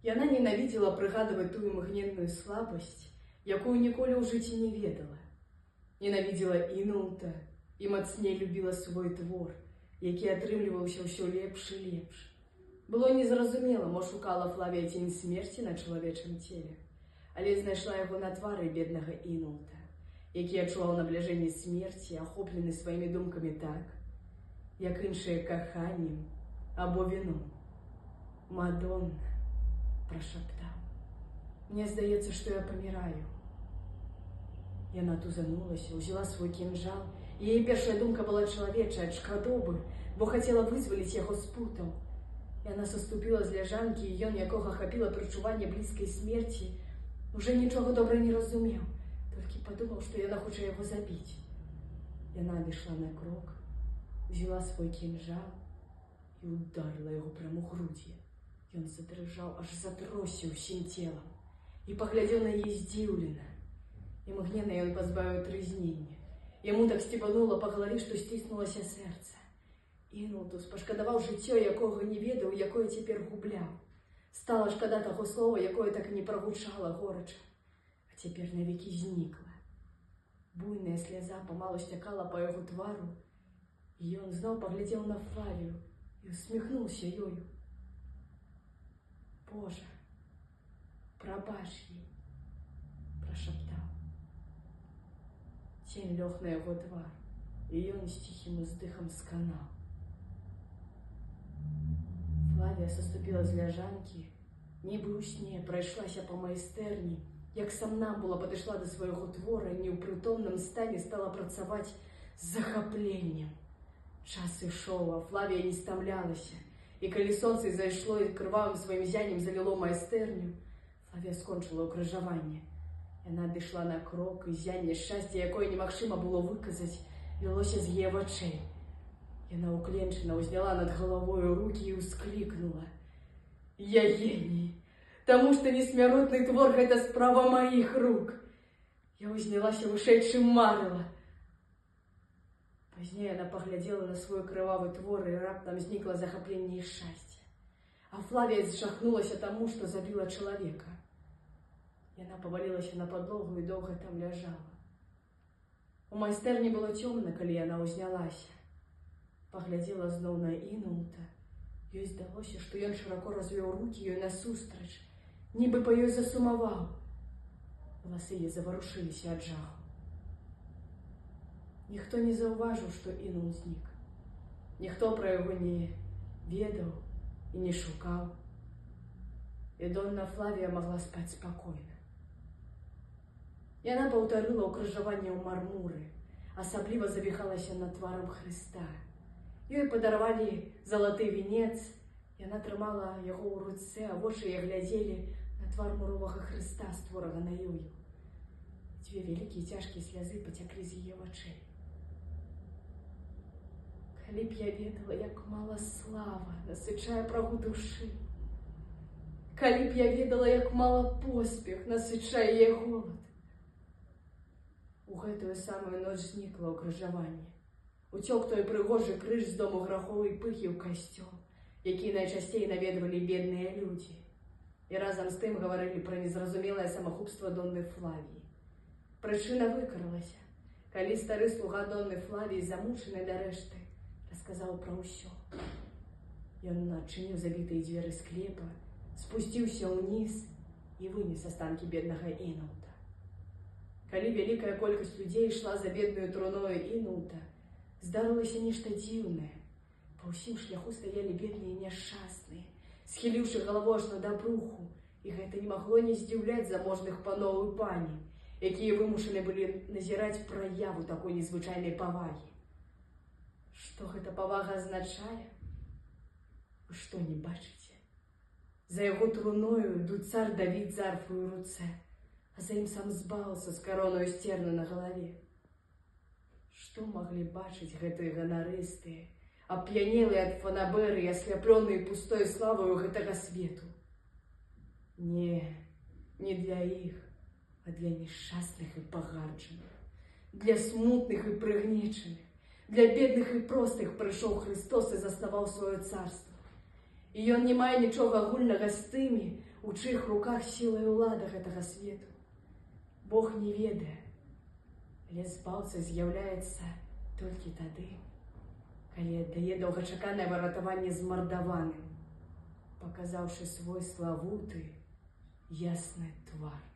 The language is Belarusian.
Яна ненавідзела прыгадваць тую імгненную слабасць, якую ніколі ў жыцці не ведала. Ненавідзела Інаўта і мацней любіла свой твор, які атрымліваўся ўсё лепш і лепш. Было незразумела, мо шукала Флавія цень смерці на чалавечым целе, але знайшла яго на твары беднага Інаўта, які адчуваў набліжэнне смерці, ахоплены сваімі думкамі так, як іншыя каханнем або віном. «Мадонна», – прашаптаў, – «мне здаецца, што я паміраю». Яна тузанулася, узяла свой кінжал, і яе першая думка была чалавечая, ад шкадобы, бо хацела вызваліць яго з путаў. Яна саступіла з ляжанкі, і ён, якога хапіла прычуванне блізкай смерці, уже нічога добра не разумеў, толькі падумаў, што яна хоча яго забіць. Яна адышла на крок, взяла свой кінжал і ударила яго прямо ў грудзі. Ён задрыжаў, аж затросся ўсім целам, і паглядзеў на яе здзіўлена. Імгненна ён пазбавіў трызнення. Яму так сцебанула па галаве, што сціснулася сэрца. Інаўту спашкадаваў жыццё, якога не ведаў, якое цяпер губляў. Стала шкада таго слова, якое так і не прагучала горача, а цяпер навекі знікла. Буйная сляза памалу сцякала па яго твару, і ён зноў паглядзеў на Флавію і усміхнуўся ёю. «Божа, прабач ей», – прашаптаў. Цень лёг на яго твар, і ён з ціхім уздыхам сканаў. Флавія саступіла з ляжанкі, нібы ў сне прайшлася па майстэрні, як самнамбула падышла да свайго твора і не ў прытомным стане стала працаваць з захапленнем. Час ішоў, а Флавія не стамлялася, і калі сонца зайшло і крывавым сваім зяннем заліло майстэрню, Флавія скончыла ўкрыжаванне. Яна адышла на крок, і зянне шчасця, якое немагчыма было выказаць, лілося з яе вачэй. Яна ўкленчана ўзняла над галавою рукі і ўсклікнула: «Я геній, таму што несмяротны твор – гэта справа маіх рук. Я ўзнялася вышэй, чым марыла». Пазней яна паглядзела на свой крывавы твор, і раптам знікла захапленне і шчасце. А Флавія зжахнулася таму, што забіла чалавека. Яна павалілася на падлогу і доўга там ляжала. У майстэрні было цёмна, калі яна ўзнялася. Паглядзела зноў на Інаўта. Ёй здалося, што ён шырако развёў рукі ёй насустрач, нібы па ёй засумаваў. Валасы яе заварушыліся ад жаху. Ніхто не заўважыў, што Інаўт знік. Ніхто пра яго не ведаў і не шукаў. І Донна Флавія магла спаць спакойна. Яна паўтарыла ўкрыжаванне ў мармуры, асабліва завіхалася над тварам Хрыста. Ёй падарвалі залаты венец, яна трымала яго ў руцэ, а вочы яе глядзелі на твар муровага Хрыста, створага на ёю. Дзве вялікія цяжкія слязы пацяклі з яе вачэй. Калі б я ведала, як мала слава насычае прагу душы, калі б я ведала, як мала поспех насычае яе голад. У гэтую самую ноч знікла ўкрыжаванне. Уцёк той прыгожы крыж з дому граховай пыхі ў касцёл, які найчасцей наведвалі бедныя людзі. І разам з тым гаварылі пра незразумелае самагубства Донны Флавіі. Прычына выкаралася, калі стары слуга Донны Флавіі, замучаны да рэшты, расказаў пра ўсё. Ён адчыніў забітыя дзверы склепа, спусціўся ўніз і вынес астанкі беднага Інаўта. Калі вялікая колькасць людзей ішла за бедную труною Інаўта, здарылася нешта дзіўнае. Па ўсім шляху стаялі бедныя няшчасныя, схіліўшы галаву аж над абруху, і гэта не магло не здзіўляць заможных паноў і пані, якія вымушаны былі назіраць праяву такой незвычайнай павагі. Што гэта павага азначае? Вы што, не бачыце? За яго труною ідуць цар Давід з арфаю ў руцэ, а за ім сам збаўца з каронаю сцерна на галаве. Што маглі бачыць гэтыя ганарыстыя, ап'янелыя ад фанабэры і асляплёныя пустой славою гэтага свету? Не, не для іх, а для нешчасных і пагарджаных, для смутных і прыгнечаных, для бедных і простых прыйшоў Христос і заснаваў сваё царства. І ён не мае нічога агульнага з тымі, у чыіх руках сіла і ўлада гэтага свету. Бог не ведае, але збаўца з'яўляецца толькі тады, калі аддае доўгачаканае выратаванне змардаваным, паказаўшы свой славуты, ясны твар.